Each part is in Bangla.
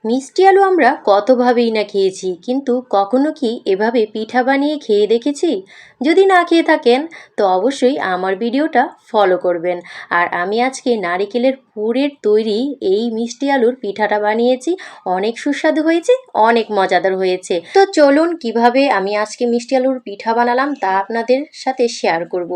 মিষ্টি আলু আমরা কতভাবেই না খেয়েছি, কিন্তু কখনো কি এভাবে পিঠা বানিয়ে খেয়ে দেখেছি? যদি না খেয়ে থাকেন তো অবশ্যই আমার ভিডিওটা ফলো করবেন। আর আমি আজকে নারিকেলের পুরের তৈরি এই মিষ্টি আলুর পিঠাটা বানিয়েছি। অনেক সুস্বাদু হয়েছে, অনেক মজাদার হয়েছে। তো চলুন কিভাবে আমি আজকে মিষ্টি আলুর পিঠা বানালাম তা আপনাদের সাথে শেয়ার করব।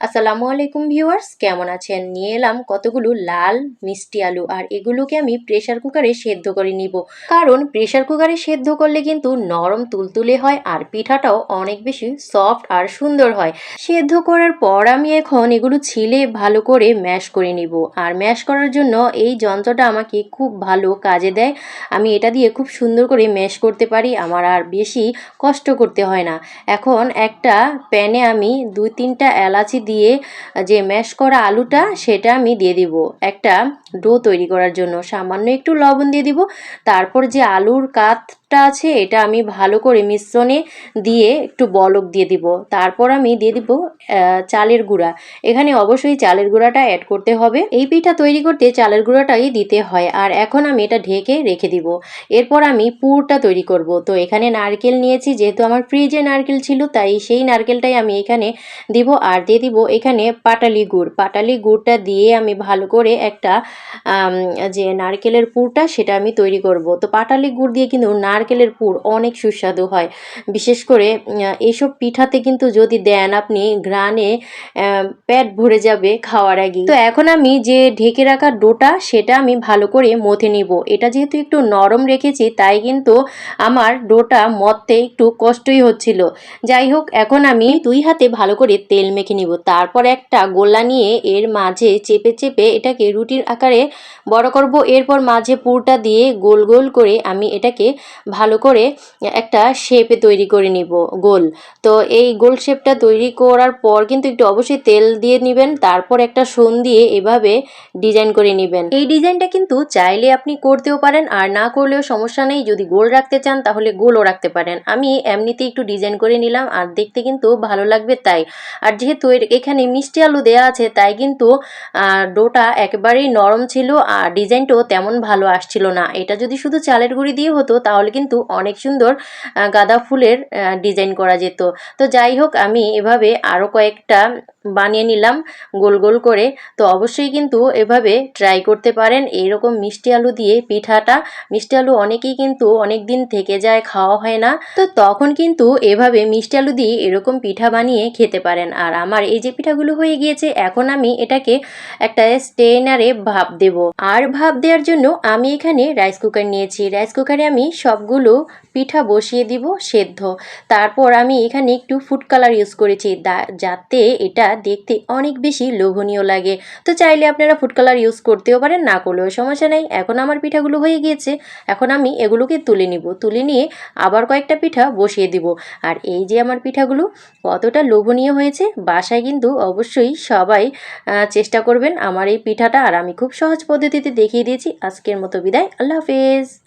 আসসালামু আলাইকুম ভিউয়ার্স, কেমন আছেন? নিয়ে এলাম কতগুলো লাল মিষ্টি আলু, আর এগুলোকে আমি প্রেসার কুকারে সেদ্ধ করে নিব। কারণ প্রেসার কুকারে সেদ্ধ করলে কিন্তু নরম তুলতুলে হয় আর পিঠাটাও অনেক বেশি সফট আর সুন্দর হয়। সেদ্ধ করার পর আমি এখন এগুলো ছিলে ভালো করে ম্যাশ করে নিব। আর ম্যাশ করার জন্য এই যন্ত্রটা আমাকে খুব ভালো কাজে দেয়। আমি এটা দিয়ে খুব সুন্দর করে ম্যাশ করতে পারি, আমার আর বেশি কষ্ট করতে হয় না। এখন একটা প্যানে আমি 2-3টা এলাচি দিয়ে যে ম্যাশ করা আলুটা সেটা আমি দিয়ে দিব। একটা ডো তৈরি করার জন্য সামান্য একটু লবণ দিয়ে দিব। তারপর যে আলুর কাতটা আছে এটা আমি ভালো করে মিশ্রণে দিয়ে একটু বলক দিয়ে দিব। তারপর আমি দিয়ে দিব চালের গুঁড়া। এখানে অবশ্যই চালের গুঁড়াটা অ্যাড করতে হবে। এই পিঠা তৈরি করতে চালের গুঁড়াটাই দিতে হয়। আর এখন আমি এটা ঢেকে রেখে দিব। এরপর আমি পুরটা তৈরি করব। তো এখানে নারকেল নিয়েছি, যেহেতু আমার ফ্রিজে নারকেল ছিল তাই সেই নারকেলটাই আমি এখানে দিব। আর দিয়ে দিব এখানে পাটালি গুড়। পাটালি গুড়টা দিয়ে আমি ভালো করে একটা যে নারকেলের পুরটা সেটা আমি তৈরি করব। তো পাটালি গুড় দিয়ে কিন্তু নারকেলের পুর অনেক সুস্বাদু হয়। বিশেষ করে এইসব পিঠাতে কিন্তু যদি দেন আপনি ঘ্রাণে পেট ভরে যাবে খাওয়ার আগে। তো এখন আমি যে ঢেকে রাখা ডোটা সেটা আমি ভালো করে মথে নিব। এটা যেহেতু একটু নরম রেখেছি তাই কিন্তু আমার ডোটা মথতে একটু কষ্টই হচ্ছিল। যাই হোক, এখন আমি 2 হাতে ভালো করে তেল মেখে নিব। তারপর একটা গোলা নিয়ে এর মাঝে চেপে চেপে এটাকে রুটির আকারে বড় করব। এরপর মাঝে পুরটা দিয়ে গোল গোল করে আমি এটাকে ভালো করে একটা শেপে তৈরি করে নিব, গোল। তো এই গোল শেপটা তৈরি করার পর কিন্তু একটু অবশ্যই তেল দিয়ে নেবেন। তারপর একটা শোন দিয়ে এভাবে ডিজাইন করে নেবেন। এই ডিজাইনটা কিন্তু চাইলে আপনি করতেও পারেন, আর না করলেও সমস্যা নেই। যদি গোল রাখতে চান তাহলে গোলও রাখতে পারেন। আমি এমনিতে একটু ডিজাইন করে নিলাম, আর দেখতে কিন্তু ভালো লাগবে তাই। আর যেহেতু এখানে মিষ্টি আলু দেওয়া আছে তাই কিন্তু ডোটা একেবারেই নরম ছিল আর ডিজাইনটাও তেমন ভালো আসছিল না। এটা যদি শুধু চালের গুঁড়ি দিয়ে হতো তাহলে কিন্তু অনেক সুন্দর গাঁদা ফুলের ডিজাইন করা যেত। তো যাই হোক, আমি এভাবে আরও কয়েকটা বানিয়ে নিলাম গোল গোল করে। তো অবশ্যই কিন্তু এভাবে ট্রাই করতে পারেন এইরকম মিষ্টি আলু দিয়ে পিঠাটা। মিষ্টি আলু অনেকেই কিন্তু অনেক দিন থেকে যায়, খাওয়া হয় না। তো তখন কিন্তু এভাবে মিষ্টি আলু দিয়ে এরকম পিঠা বানিয়ে খেতে পারেন। আর আমার এই যে পিঠাগুলো হয়ে গিয়েছে, এখন আমি এটাকে একটা স্টেনারে ভাপ দেব। আর ভাপ দেওয়ার জন্য আমি এখানে রাইস কুকার নিয়েছি। রাইস কুকারে আমি সবগুলো পিঠা বসিয়ে দিব সেদ্ধ। তারপর আমি এখানে একটু ফুড কালার ইউজ করেছি যাতে এটা দেখতে অনেক বেশি লোভনীয় লাগে। তো চাইলে আপনারা ফুড কালার ইউজ করতেও পারেন, না করলেও সমস্যা নেই। এখন আমার পিঠাগুলো হয়ে গিয়েছে, এখন আমি এগুলোকে তুলে নিব। তুলে নিয়ে আবার কয়েকটা পিঠা বসিয়ে দিব। আর এই যে আমার পিঠাগুলো কতটা লোভনীয় হয়েছে, বাসায় কিন্তু অবশ্যই সবাই চেষ্টা করবেন আমার এই পিঠাটা। আর আমি খুব সহজ পদ্ধতিতে দেখিয়ে দিয়েছি। আজকের মতো বিদায়, আল্লাহ হাফেজ।